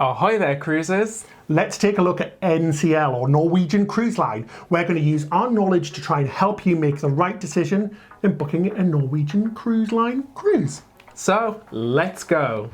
Ahoy there, cruisers! Let's take a look at NCL, or Norwegian Cruise Line. We're going to use our knowledge to try and help you make the right decision in booking a Norwegian Cruise Line cruise. So, let's go!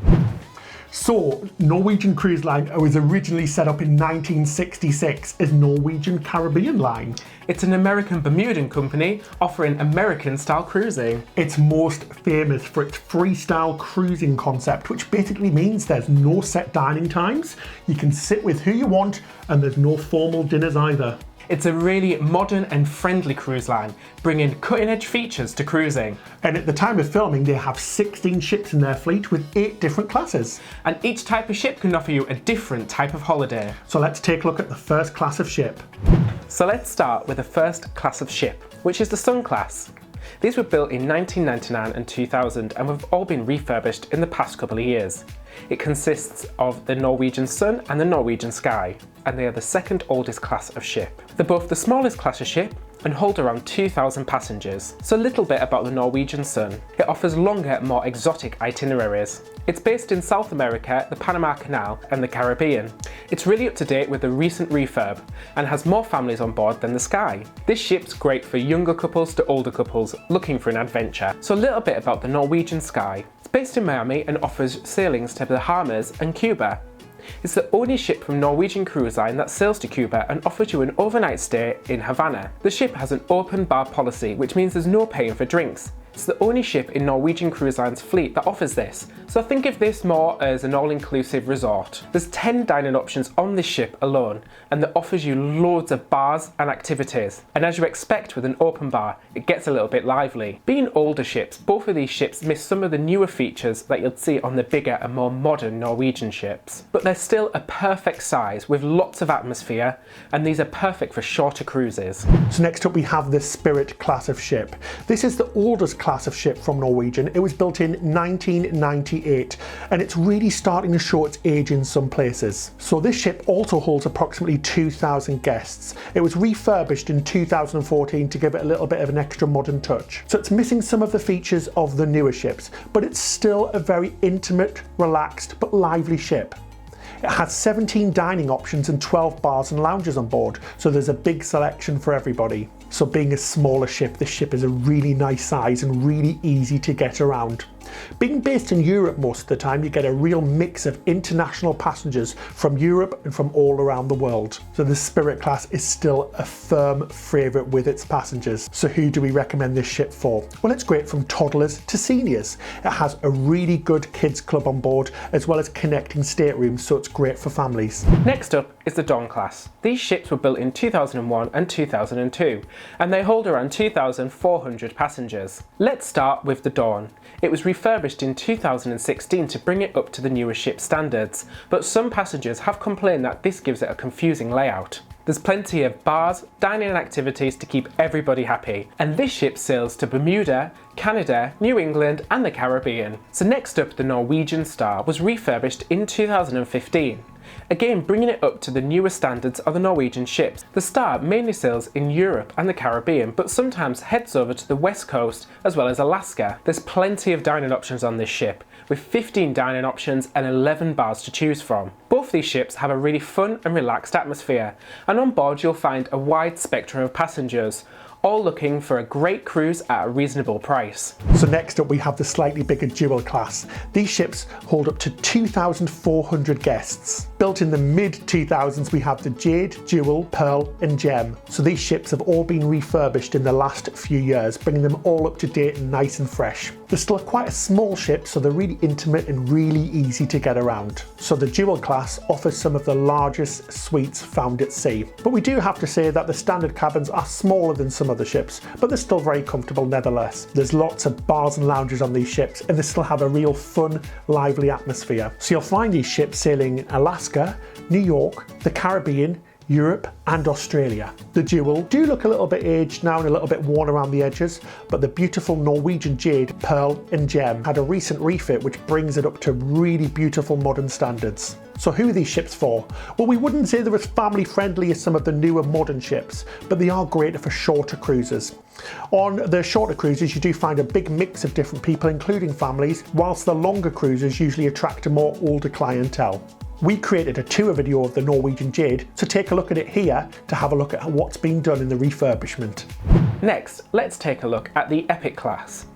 So, Norwegian Cruise Line was originally set up in 1966 as Norwegian Caribbean Line. It's an American Bermudan company offering American-style cruising. It's most famous for its freestyle cruising concept, which basically means there's no set dining times, you can sit with who you want, and there's no formal dinners either. It's a really modern and friendly cruise line, bringing cutting-edge features to cruising. And at the time of filming, they have 16 ships in their fleet with 8 different classes. And each type of ship can offer you a different type of holiday. So let's take a look at the first class of ship. So let's start with the first class of ship, which is the Sun class. These were built in 1999 and 2000 and have all been refurbished in the past couple of years. It consists of the Norwegian Sun and the Norwegian Sky, and they are the second oldest class of ship. They're both the smallest class of ship and hold around 2,000 passengers. So a little bit about the Norwegian Sun. It offers longer, more exotic itineraries. It's based in South America, the Panama Canal and the Caribbean. It's really up to date with the recent refurb and has more families on board than the Sky. This ship's great for younger couples to older couples looking for an adventure. So a little bit about the Norwegian Sky. It's based in Miami and offers sailings to the Bahamas and Cuba. It's the only ship from Norwegian Cruise Line that sails to Cuba and offers you an overnight stay in Havana. The ship has an open bar policy, which means there's no paying for drinks. It's the only ship in Norwegian Cruise Line's fleet that offers this, so think of this more as an all-inclusive resort. There's 10 dining options on this ship alone, and that offers you loads of bars and activities. And as you expect with an open bar, it gets a little bit lively. Being older ships, both of these ships miss some of the newer features that you'll see on the bigger and more modern Norwegian ships. But they're still a perfect size with lots of atmosphere, and these are perfect for shorter cruises. So next up we have the Spirit class of ship. This is the oldest class of ship from Norwegian. It was built in 1998 and it's really starting to show its age in some places. So this ship also holds approximately 2,000 guests. It was refurbished in 2014 to give it a little bit of an extra modern touch. So it's missing some of the features of the newer ships, but it's still a very intimate, relaxed but lively ship. It has 17 dining options and 12 bars and lounges on board, so there's a big selection for everybody. So being a smaller ship, this ship is a really nice size and really easy to get around. Being based in Europe most of the time, you get a real mix of international passengers from Europe and from all around the world. So the Spirit class is still a firm favourite with its passengers. So who do we recommend this ship for? Well, it's great from toddlers to seniors. It has a really good kids club on board, as well as connecting staterooms, so it's great for families. Next up is the Dawn class. These ships were built in 2001 and 2002, and they hold around 2,400 passengers. Let's start with the Dawn. It was refurbished in 2016 to bring it up to the newer ship standards, but some passengers have complained that this gives it a confusing layout. There's plenty of bars, dining and activities to keep everybody happy, and this ship sails to Bermuda, Canada, New England and the Caribbean. So next up, the Norwegian Star was refurbished in 2015. Again, bringing it up to the newer standards of the Norwegian ships. The Star mainly sails in Europe and the Caribbean, but sometimes heads over to the west coast as well as Alaska. There's plenty of dining options on this ship, with 15 dining options and 11 bars to choose from. Both these ships have a really fun and relaxed atmosphere, and on board you'll find a wide spectrum of passengers, all looking for a great cruise at a reasonable price. So next up we have the slightly bigger Jewel class. These ships hold up to 2,400 guests. Built in the mid-2000s we have the Jade, Jewel, Pearl and Gem. So these ships have all been refurbished in the last few years, bringing them all up to date and nice and fresh. They're still quite a small ship, so they're really intimate and really easy to get around. So the Jewel class offers some of the largest suites found at sea. But we do have to say that the standard cabins are smaller than some of the ships, but they're still very comfortable nevertheless. There's lots of bars and lounges on these ships, and they still have a real fun, lively atmosphere. So you'll find these ships sailing in Alaska, New York, the Caribbean, Europe and Australia. The Jewel do look a little bit aged now and a little bit worn around the edges, but the beautiful Norwegian Jade, Pearl and Gem had a recent refit which brings it up to really beautiful modern standards. So who are these ships for? Well, we wouldn't say they're as family friendly as some of the newer modern ships, but they are great for shorter cruises. On the shorter cruises you do find a big mix of different people including families, whilst the longer cruises usually attract a more older clientele. We created a tour video of the Norwegian Jade, so take a look at it here to have a look at what's been done in the refurbishment. Next, let's take a look at the Epic class.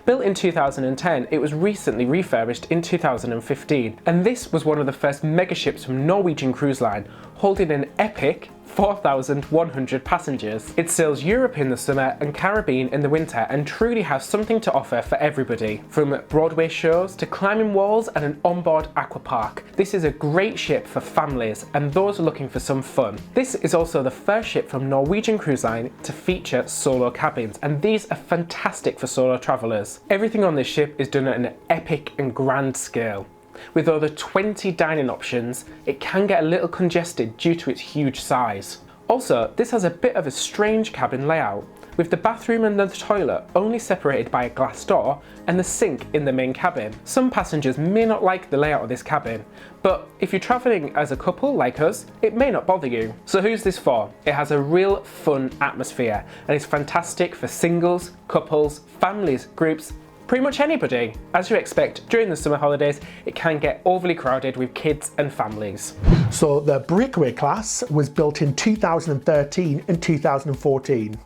Built in 2010, it was recently refurbished in 2015, and this was one of the first megaships from Norwegian Cruise Line, holding an epic 4,100 passengers. It sails Europe in the summer and Caribbean in the winter and truly has something to offer for everybody. From Broadway shows to climbing walls and an onboard aqua park, this is a great ship for families and those looking for some fun. This is also the first ship from Norwegian Cruise Line to feature solo cabins, and these are fantastic for solo travellers. Everything on this ship is done at an epic and grand scale. With over 20 dining options, it can get a little congested due to its huge size. Also, this has a bit of a strange cabin layout, with the bathroom and the toilet only separated by a glass door and the sink in the main cabin. Some passengers may not like the layout of this cabin, but if you're travelling as a couple like us, it may not bother you. So who's this for? It has a real fun atmosphere and is fantastic for singles, couples, families, groups, pretty much anybody. As you expect, during the summer holidays, it can get overly crowded with kids and families. So the Breakaway class was built in 2013 and 2014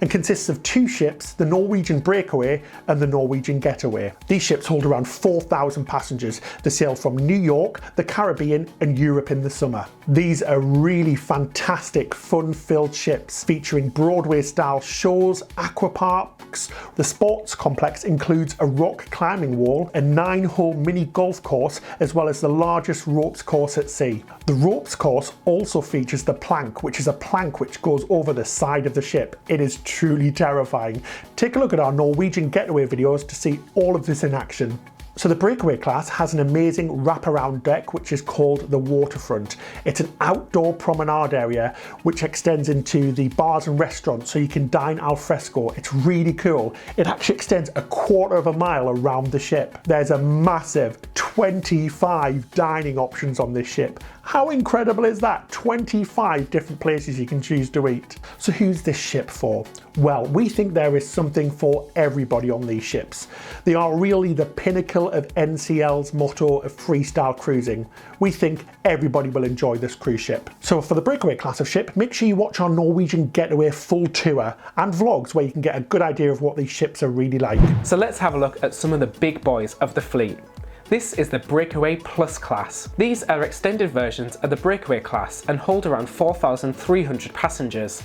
and consists of two ships, the Norwegian Breakaway and the Norwegian Getaway. These ships hold around 4,000 passengers. They sail from New York, the Caribbean and Europe in the summer. These are really fantastic, fun-filled ships featuring Broadway-style shows, aqua parks. The sports complex includes a rock climbing wall, a 9-hole mini golf course, as well as the largest ropes course at sea. The ropes course also features the plank, which is a plank which goes over the side of the ship. It is truly terrifying. Take a look at our Norwegian Getaway videos to see all of this in action. So the Breakaway class has an amazing wraparound deck which is called the Waterfront. It's an outdoor promenade area which extends into the bars and restaurants so you can dine al fresco. It's really cool. It actually extends a quarter of a mile around the ship. There's a massive 25 dining options on this ship. How incredible is that? 25 different places you can choose to eat. So who's this ship for? Well, we think there is something for everybody on these ships. They are really the pinnacle of NCL's motto of freestyle cruising. We think everybody will enjoy this cruise ship. So for the Breakaway class of ship, make sure you watch our Norwegian Getaway full tour and vlogs where you can get a good idea of what these ships are really like. So let's have a look at some of the big boys of the fleet. This is the Breakaway Plus class. These are extended versions of the Breakaway class and hold around 4,300 passengers.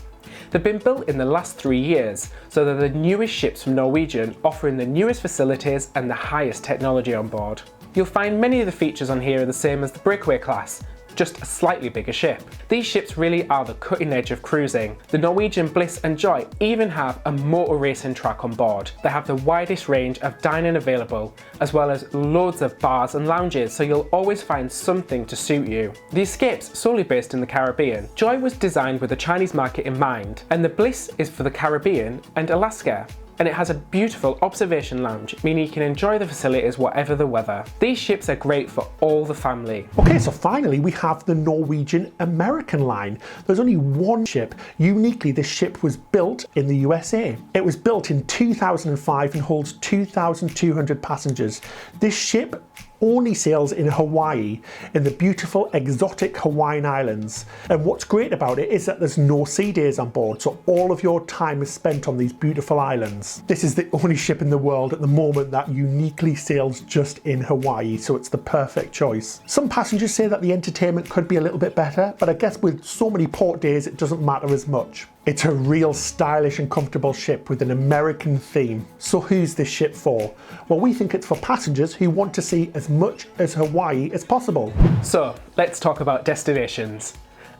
They've been built in the last 3 years, so they're the newest ships from Norwegian, offering the newest facilities and the highest technology on board. You'll find many of the features on here are the same as the Breakaway class, just a slightly bigger ship. These ships really are the cutting edge of cruising. The Norwegian Bliss and Joy even have a motor racing track on board. They have the widest range of dining available, as well as loads of bars and lounges, so you'll always find something to suit you. The Escape's solely based in the Caribbean. Joy was designed with the Chinese market in mind, and the Bliss is for the Caribbean and Alaska. And it has a beautiful observation lounge, meaning you can enjoy the facilities whatever the weather. These ships are great for all the family. Okay, so finally we have the Norwegian American line. There's only one ship. Uniquely, this ship was built in the USA. It was built in 2005 and holds 2,200 passengers. This ship only sails in Hawaii, in the beautiful exotic Hawaiian Islands. And what's great about it is that there's no sea days on board, so all of your time is spent on these beautiful islands. This is the only ship in the world at the moment that uniquely sails just in Hawaii, so it's the perfect choice. Some passengers say that the entertainment could be a little bit better, but I guess with so many port days it doesn't matter as much. It's a real stylish and comfortable ship with an American theme. So who's this ship for? Well, we think it's for passengers who want to see as much as Hawaii as possible. So let's talk about destinations.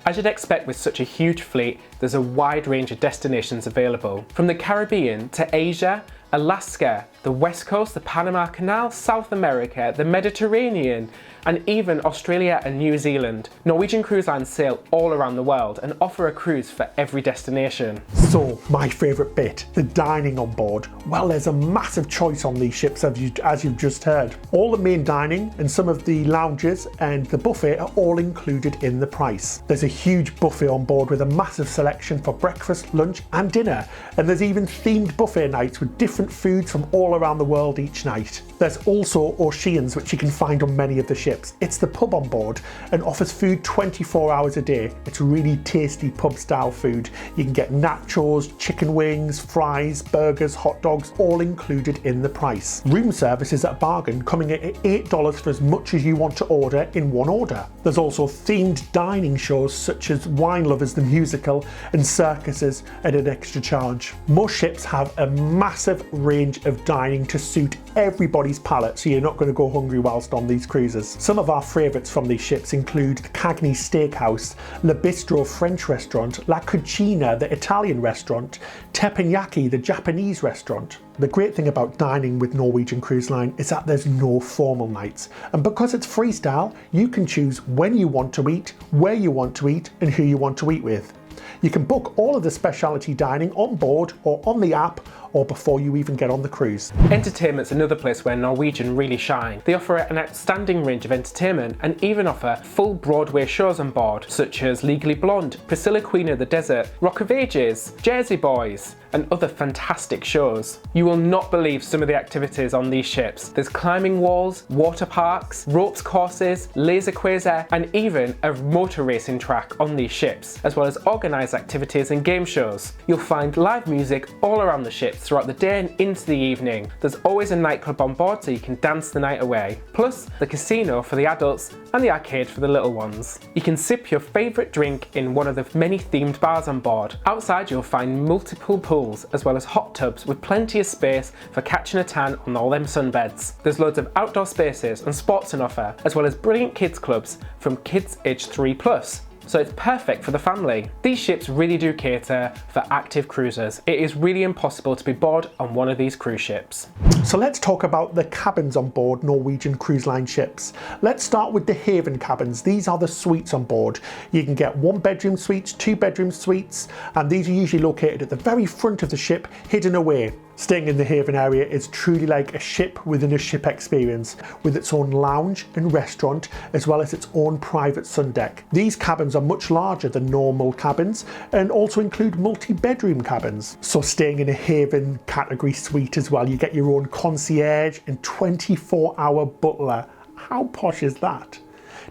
As you'd expect with such a huge fleet, there's a wide range of destinations available. From the Caribbean to Asia, Alaska, the West Coast, the Panama Canal, South America, the Mediterranean, and even Australia and New Zealand. Norwegian Cruise Line sail all around the world and offer a cruise for every destination. So, my favourite bit, the dining on board. Well, there's a massive choice on these ships as you've just heard. All the main dining and some of the lounges and the buffet are all included in the price. There's a huge buffet on board with a massive selection for breakfast, lunch and dinner. And there's even themed buffet nights with different foods from all all around the world each night. There's also Oceans, which you can find on many of the ships. It's the pub on board and offers food 24 hours a day. It's really tasty pub style food. You can get nachos, chicken wings, fries, burgers, hot dogs, all included in the price. Room service is at a bargain, coming in at $8 for as much as you want to order in one order. There's also themed dining shows such as Wine Lovers the musical and circuses at an extra charge. Most ships have a massive range of dining to suit everybody's palate, so you're not going to go hungry whilst on these cruises. Some of our favourites from these ships include the Cagney Steakhouse, Le Bistro French restaurant, La Cucina the Italian restaurant, Teppanyaki the Japanese restaurant. The great thing about dining with Norwegian Cruise Line is that there's no formal nights, and because it's freestyle, you can choose when you want to eat, where you want to eat, and who you want to eat with. You can book all of the specialty dining on board or on the app or before you even get on the cruise. Entertainment's another place where Norwegian really shine. They offer an outstanding range of entertainment and even offer full Broadway shows on board, such as Legally Blonde, Priscilla Queen of the Desert, Rock of Ages, Jersey Boys, and other fantastic shows. You will not believe some of the activities on these ships. There's climbing walls, water parks, ropes courses, laser quasar, and even a motor racing track on these ships, as well as organised activities and game shows. You'll find live music all around the ships throughout the day and into the evening. There's always a nightclub on board so you can dance the night away. Plus the casino for the adults and the arcade for the little ones. You can sip your favourite drink in one of the many themed bars on board. Outside you'll find multiple pools as well as hot tubs with plenty of space for catching a tan on all them sunbeds. There's loads of outdoor spaces and sports on offer, as well as brilliant kids clubs from kids aged 3+. So it's perfect for the family. These ships really do cater for active cruisers. It is really impossible to be bored on one of these cruise ships. So let's talk about the cabins on board Norwegian Cruise Line ships. Let's start with the Haven cabins. These are the suites on board. You can get 1-bedroom suites, 2-bedroom suites, and these are usually located at the very front of the ship, hidden away. Staying in the Haven area is truly like a ship within a ship experience, with its own lounge and restaurant, as well as its own private sun deck. These cabins are much larger than normal cabins and also include multi-bedroom cabins. So staying in a Haven category suite as well, you get your own concierge and 24-hour butler. How posh is that?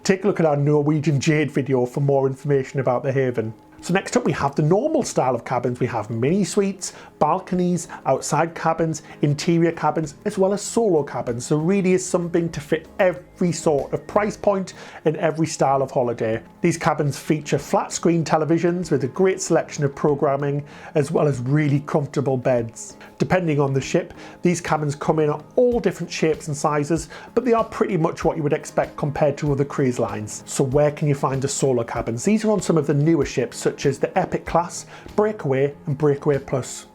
Take a look at our Norwegian Jade video for more information about the Haven. So next up we have the normal style of cabins. We have mini suites, balconies, outside cabins, interior cabins, as well as solo cabins. So really is something to fit every sort of price point and every style of holiday. These cabins feature flat screen televisions with a great selection of programming, as well as really comfortable beds. Depending on the ship, these cabins come in at all different shapes and sizes, but they are pretty much what you would expect compared to other cruise lines. So where can you find the solo cabins? These are on some of the newer ships, such as the Epic Class, Breakaway and Breakaway Plus.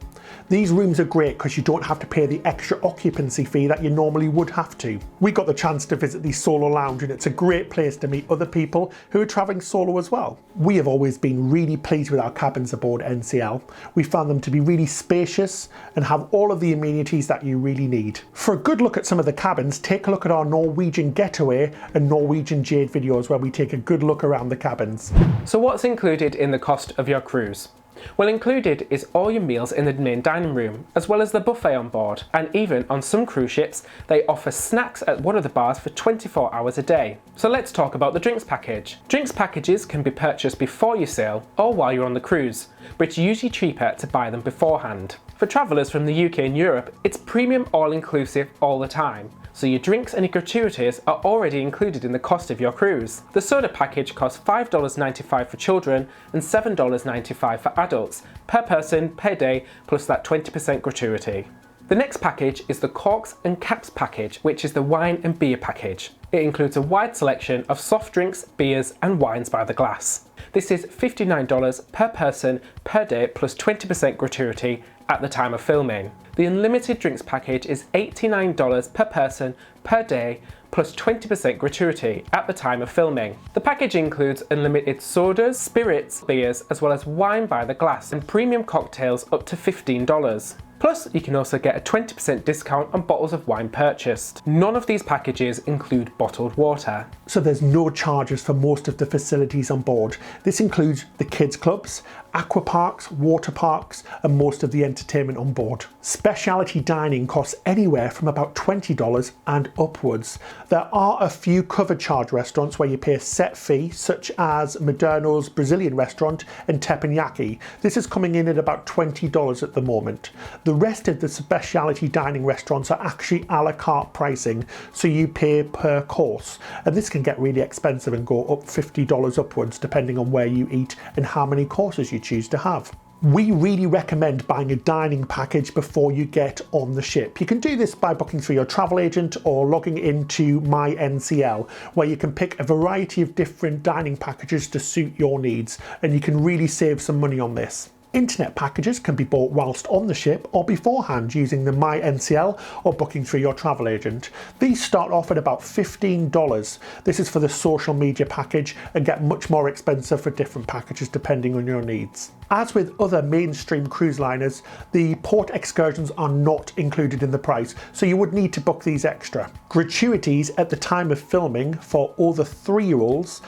These rooms are great because you don't have to pay the extra occupancy fee that you normally would have to. We got the chance to visit the solo lounge and it's a great place to meet other people who are travelling solo as well. We have always been really pleased with our cabins aboard NCL. We found them to be really spacious and have all of the amenities that you really need. For a good look at some of the cabins, take a look at our Norwegian Getaway and Norwegian Jade videos where we take a good look around the cabins. So what's included in the cost of your cruise? Well, included is all your meals in the main dining room, as well as the buffet on board, and even on some cruise ships they offer snacks at one of the bars for 24 hours a day. So let's talk about the drinks package. Drinks packages can be purchased before you sail or while you're on the cruise, but it's usually cheaper to buy them beforehand. For travellers from the UK and Europe, it's premium all-inclusive all the time, so your drinks and your gratuities are already included in the cost of your cruise. The soda package costs $5.95 for children and $7.95 for adults, per person per day, plus that 20% gratuity. The next package is the Corks and Caps package, which is the wine and beer package. It includes a wide selection of soft drinks, beers and wines by the glass. This is $59 per person per day plus 20% gratuity at the time of filming. The unlimited drinks package is $89 per person per day plus 20% gratuity at the time of filming. The package includes unlimited sodas, spirits, beers, as well as wine by the glass and premium cocktails up to $15. Plus, you can also get a 20% discount on bottles of wine purchased. None of these packages include bottled water. So there's no charges for most of the facilities on board. This includes the kids clubs, aqua parks, water parks, and most of the entertainment on board. Specialty dining costs anywhere from about $20 and upwards. There are a few cover charge restaurants where you pay a set fee, such as Moderno's Brazilian restaurant and Teppanyaki. This is coming in at about $20 at the moment. The rest of the specialty dining restaurants are actually a la carte pricing, so you pay per course. And this can get really expensive and go up $50 upwards depending on where you eat and how many courses you choose to have. We really recommend buying a dining package before you get on the ship. You can do this by booking through your travel agent or logging into My NCL, where you can pick a variety of different dining packages to suit your needs, and you can really save some money on this. Internet packages can be bought whilst on the ship or beforehand using the My NCL or booking through your travel agent. These start off at about $15. This is for the social media package and get much more expensive for different packages depending on your needs. As with other mainstream cruise liners, the port excursions are not included in the price, so you would need to book these extra. Gratuities at the time of filming for all the 3-year-olds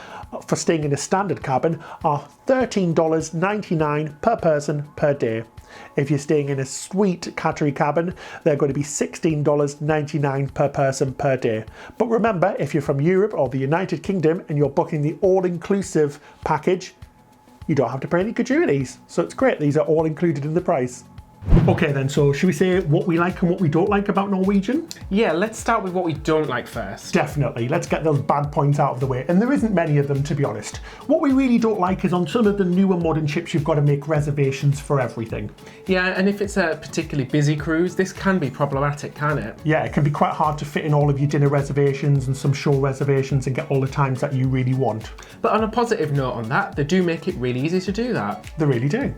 for staying in a standard cabin are $13.99 per person per day. If you're staying in a suite category cabin, they're going to be $16.99 per person per day. But remember, if you're from Europe or the United Kingdom and you're booking the all-inclusive package, you don't have to pay any gratuities. So it's great, these are all included in the price. Okay then, so should we say what we like and what we don't like about Norwegian? Yeah, let's start with what we don't like first. Definitely, let's get those bad points out of the way, and there isn't many of them, to be honest. What we really don't like is on some of the newer modern ships you've got to make reservations for everything. Yeah, and if it's a particularly busy cruise, this can be problematic, can't it? Yeah, it can be quite hard to fit in all of your dinner reservations and some show reservations and get all the times that you really want. But on a positive note on that, they do make it really easy to do that. They really do.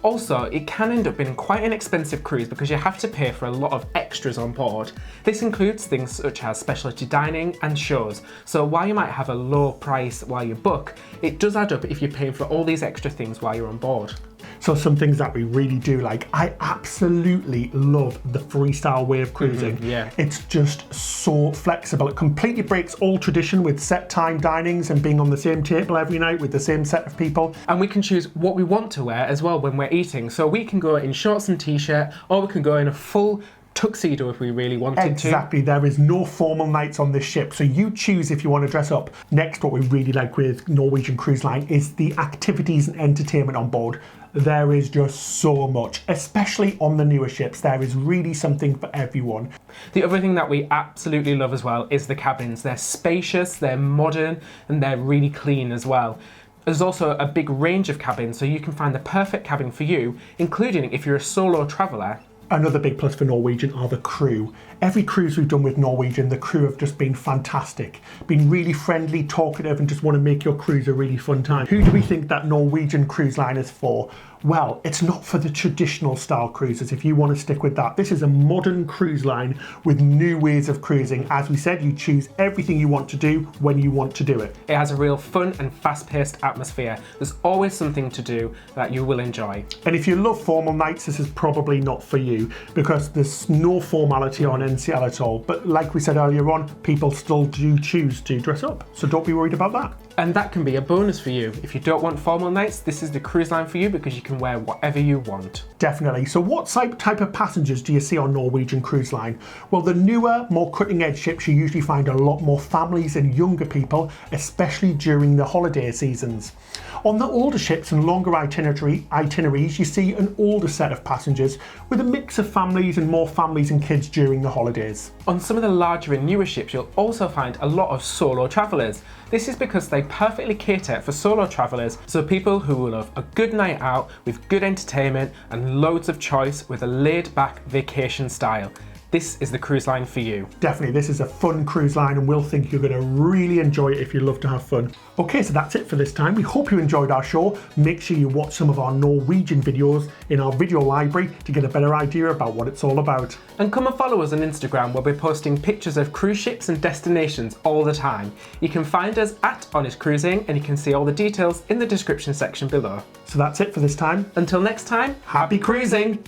Also, it can end up being quite an expensive cruise because you have to pay for a lot of extras on board. This includes things such as specialty dining and shows. So while you might have a low price while you book, it does add up if you're paying for all these extra things while you're on board. So some things that we really do like, I absolutely love the freestyle way of cruising. Yeah. It's just so flexible. It completely breaks all tradition with set time dinings and being on the same table every night with the same set of people. And we can choose what we want to wear as well when we're eating. So we can go in shorts and t-shirt, or we can go in a full tuxedo if we really wanted to. Exactly, there is no formal nights on this ship, so you choose if you want to dress up. Next, what we really like with Norwegian Cruise Line is the activities and entertainment on board. There is just so much, especially on the newer ships. There is really something for everyone. The other thing that we absolutely love as well is the cabins. They're spacious, they're modern, and they're really clean as well. There's also a big range of cabins, so you can find the perfect cabin for you, including if you're a solo traveller. Another big plus for Norwegian are the crew. Every cruise we've done with Norwegian, the crew have just been fantastic. Been really friendly, talkative, and just want to make your cruise a really fun time. Who do we think that Norwegian Cruise Line is for? Well, it's not for the traditional style cruises if you want to stick with that. This is a modern cruise line with new ways of cruising. As we said, you choose everything you want to do when you want to do it. It has a real fun and fast-paced atmosphere. There's always something to do that you will enjoy. And if you love formal nights, this is probably not for you because there's no formality on NCL at all. But like we said earlier on, people still do choose to dress up. So don't be worried about that. And that can be a bonus for you. If you don't want formal nights, this is the cruise line for you because you can wear whatever you want. Definitely. So what type of passengers do you see on Norwegian Cruise Line? Well, the newer, more cutting edge ships, you usually find a lot more families and younger people, especially during the holiday seasons. On the older ships and longer itineraries, you see an older set of passengers with a mix of families and more families and kids during the holidays. On some of the larger and newer ships, you'll also find a lot of solo travellers. This is because they perfectly cater for solo travellers, so people who will love a good night out with good entertainment and loads of choice with a laid-back vacation style. This is the cruise line for you. Definitely, this is a fun cruise line and we'll think you're going to really enjoy it if you love to have fun. Okay, so that's it for this time. We hope you enjoyed our show. Make sure you watch some of our Norwegian videos in our video library to get a better idea about what it's all about. And come and follow us on Instagram where we're posting pictures of cruise ships and destinations all the time. You can find us at Honest Cruising and you can see all the details in the description section below. So that's it for this time. Until next time, happy cruising!